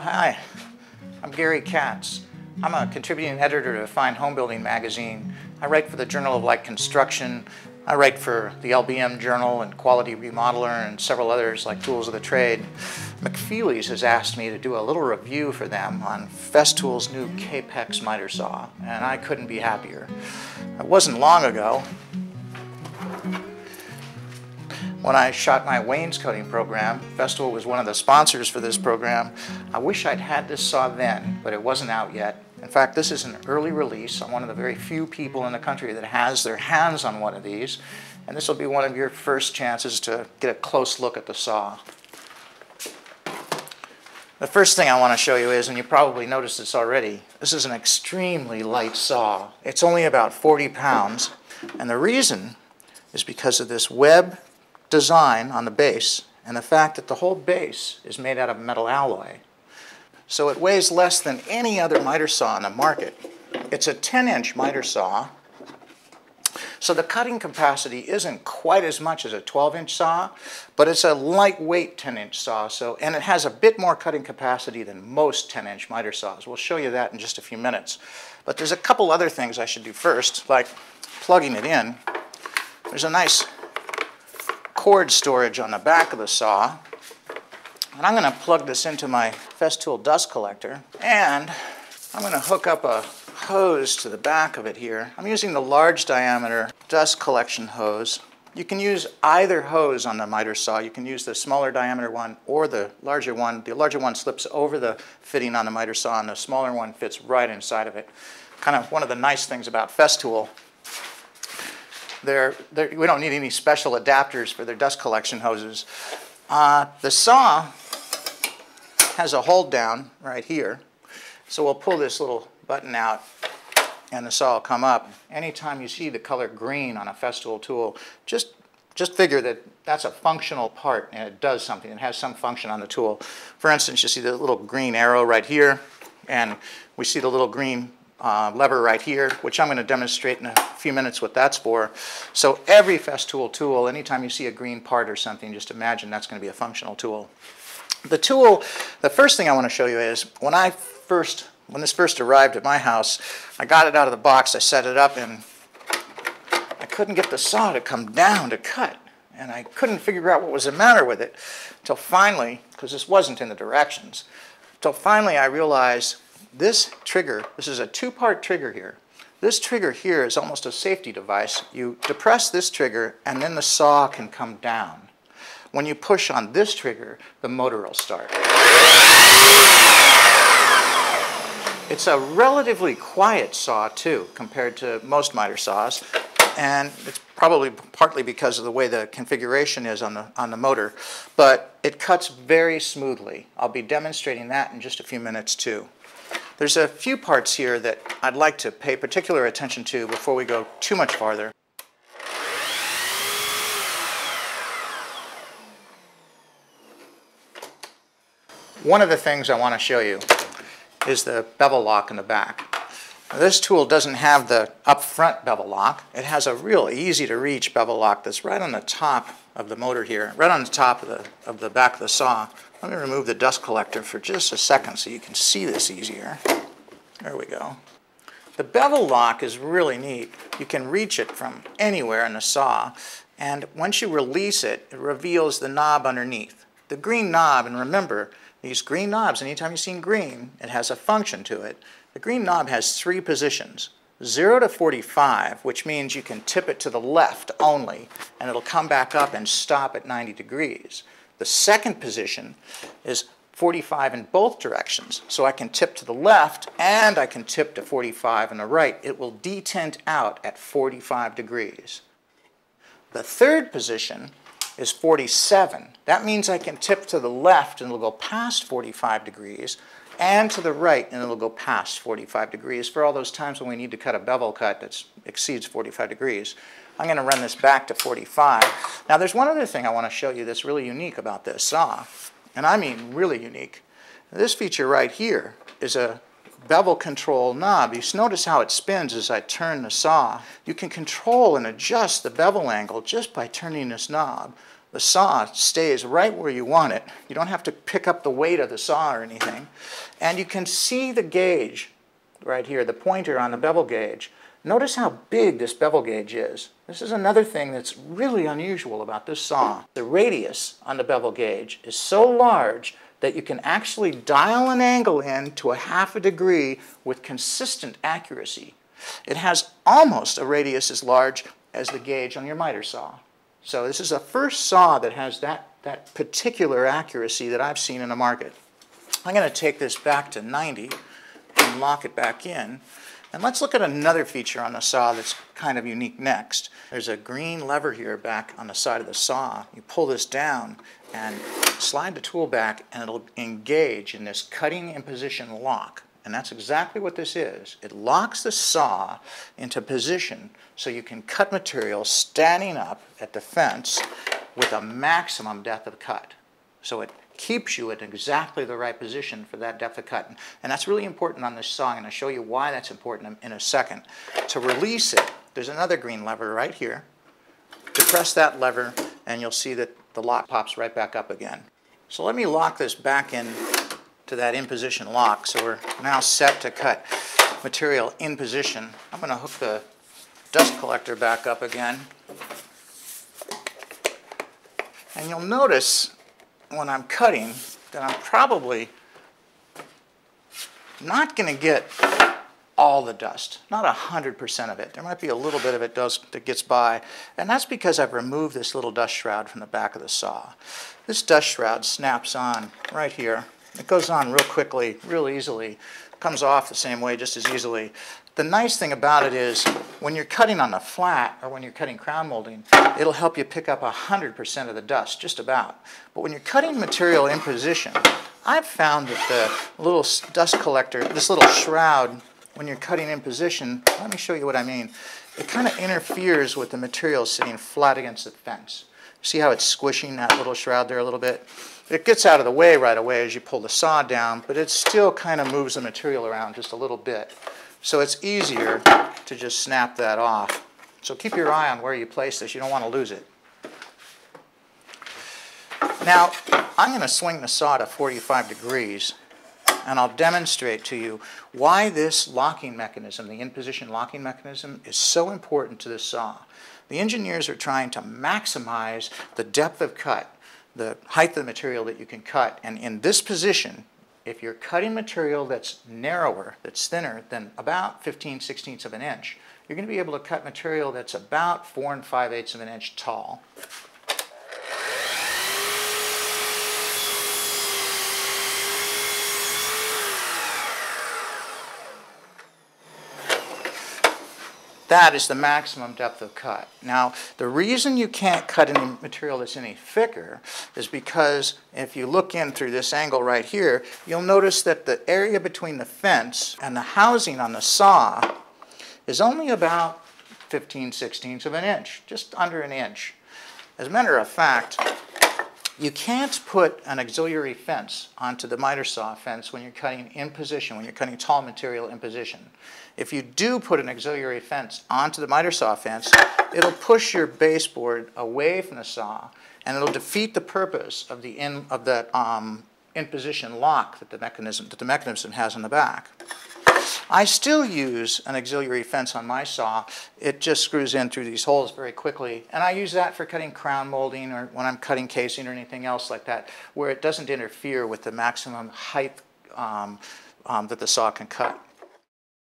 Hi, I'm Gary Katz. I'm a contributing editor to Fine Homebuilding magazine. I write for the Journal of Light Construction. I write for the LBM Journal and Quality Remodeler and several others like Tools of the Trade. McFeelys has asked me to do a little review for them on Festool's new Kapex Miter Saw, and I couldn't be happier. It wasn't long ago when I shot my wainscoting program. Festool was one of the sponsors for this program. I wish I'd had this saw then, but it wasn't out yet. In fact, this is an early release. I'm one of the very few people in the country that has their hands on one of these, and this will be one of your first chances to get a close look at the saw. The first thing I want to show you is, and you probably noticed this already, this is an extremely light saw. It's only about 40 pounds, and the reason is because of this web design on the base and the fact that the whole base is made out of metal alloy. So it weighs less than any other miter saw on the market. It's a 10-inch miter saw, so the cutting capacity isn't quite as much as a 12-inch saw, but it's a lightweight 10-inch saw, and it has a bit more cutting capacity than most 10-inch miter saws. We'll show you that in just a few minutes. But there's a couple other things I should do first, like plugging it in. There's a nice cord storage on the back of the saw, and I'm going to plug this into my Festool dust collector, and I'm going to hook up a hose to the back of it here. I'm using the large diameter dust collection hose. You can use either hose on the miter saw. You can use the smaller diameter one or the larger one. The larger one slips over the fitting on the miter saw, and the smaller one fits right inside of it. Kind of one of the nice things about Festool. We don't need any special adapters for their dust collection hoses. The saw has a hold down right here. So we'll pull this little button out and the saw will come up. Anytime you see the color green on a Festool tool, just figure that that's a functional part and it does something. It has some function on the tool. For instance, you see the little green arrow right here, and we see the little green lever right here, which I'm going to demonstrate in a few minutes what that's for. So every Festool tool, anytime you see a green part or something, just imagine that's going to be a functional tool. The first thing I want to show you is when this first arrived at my house, I got it out of the box, I set it up, and I couldn't get the saw to come down to cut. And I couldn't figure out what was the matter with it until finally, because this wasn't in the directions, until finally I realized this trigger, this is a two-part trigger here. This trigger here is almost a safety device. You depress this trigger and then the saw can come down. When you push on this trigger, the motor will start. It's a relatively quiet saw too compared to most miter saws, and it's probably partly because of the way the configuration is on the motor, but it cuts very smoothly. I'll be demonstrating that in just a few minutes too. There's a few parts here that I'd like to pay particular attention to before we go too much farther. One of the things I want to show you is the bevel lock in the back. Now, this tool doesn't have the up front bevel lock. It has a real easy to reach bevel lock that's right on the top of the motor here, right on the top of the back of the saw. Let me remove the dust collector for just a second so you can see this easier. There we go. The bevel lock is really neat. You can reach it from anywhere in the saw, and once you release it, it reveals the knob underneath. The green knob, and remember, these green knobs, anytime you've seen green, it has a function to it. The green knob has three positions. 0 to 45, which means you can tip it to the left only, and it'll come back up and stop at 90 degrees. The second position is 45 in both directions, so I can tip to the left and I can tip to 45 on the right. It will detent out at 45 degrees. The third position is 47. That means I can tip to the left and it'll go past 45 degrees, and to the right and it'll go past 45 degrees for all those times when we need to cut a bevel cut that exceeds 45 degrees. I'm going to run this back to 45. Now there's one other thing I want to show you that's really unique about this saw, and I mean really unique. This feature right here is a bevel control knob. You notice how it spins as I turn the saw. You can control and adjust the bevel angle just by turning this knob. the saw stays right where you want it. You don't have to pick up the weight of the saw or anything. And you can see the gauge right here, the pointer on the bevel gauge. Notice how big this bevel gauge is. This is another thing that's really unusual about this saw. The radius on the bevel gauge is so large that you can actually dial an angle in to a ½ degree with consistent accuracy. It has almost a radius as large as the gauge on your miter saw. So this is the first saw that has that particular accuracy that I've seen in the market. I'm going to take this back to 90 and lock it back in. And let's look at another feature on the saw that's kind of unique next. There's a green lever here back on the side of the saw. You pull this down and slide the tool back and it'll engage in this cutting in position lock. And that's exactly what this is. It locks the saw into position so you can cut material standing up at the fence with a maximum depth of cut. So it keeps you at exactly the right position for that depth of cut. And that's really important on this saw, and I'll show you why that's important in a second. To release it, there's another green lever right here. Depress that lever and you'll see that the lock pops right back up again. So let me lock this back in to that in position lock. So we're now set to cut material in position. I'm going to hook the dust collector back up again. And you'll notice when I'm cutting that I'm probably not going to get all the dust, not 100% of it. There might be a little bit of it that gets by, and that's because I've removed this little dust shroud from the back of the saw. This dust shroud snaps on right here. It goes on real quickly, real easily, comes off the same way just as easily. The nice thing about it is when you're cutting on the flat or when you're cutting crown molding, it'll help you pick up 100% of the dust, just about. But when you're cutting material in position, I've found that the little dust collector, this little shroud, when you're cutting in position, let me show you what I mean. It kind of interferes with the material sitting flat against the fence. See how it's squishing that little shroud there a little bit? It gets out of the way right away as you pull the saw down, but it still kind of moves the material around just a little bit. So it's easier to just snap that off. So keep your eye on where you place this. You don't want to lose it. Now, I'm going to swing the saw to 45 degrees, and I'll demonstrate to you why this locking mechanism, the in-position locking mechanism, is so important to this saw. The engineers are trying to maximize the depth of cut, the height of the material that you can cut, and in this position, if you're cutting material that's narrower, that's thinner than about 15/16 of an inch, you're going to be able to cut material that's about 4 5/8 of an inch tall. That is the maximum depth of cut. Now, the reason you can't cut any material that's any thicker is because if you look in through this angle right here, you'll notice that the area between the fence and the housing on the saw is only about 15/16 of an inch, just under an inch. As a matter of fact, you can't put an auxiliary fence onto the miter saw fence when you're cutting in position, when you're cutting tall material in position. If you do put an auxiliary fence onto the miter saw fence, it'll push your baseboard away from the saw, and it'll defeat the purpose of the in position lock that the mechanism has in the back. I still use an auxiliary fence on my saw. It just screws in through these holes very quickly, and I use that for cutting crown molding or when I'm cutting casing or anything else like that, where it doesn't interfere with the maximum height that the saw can cut.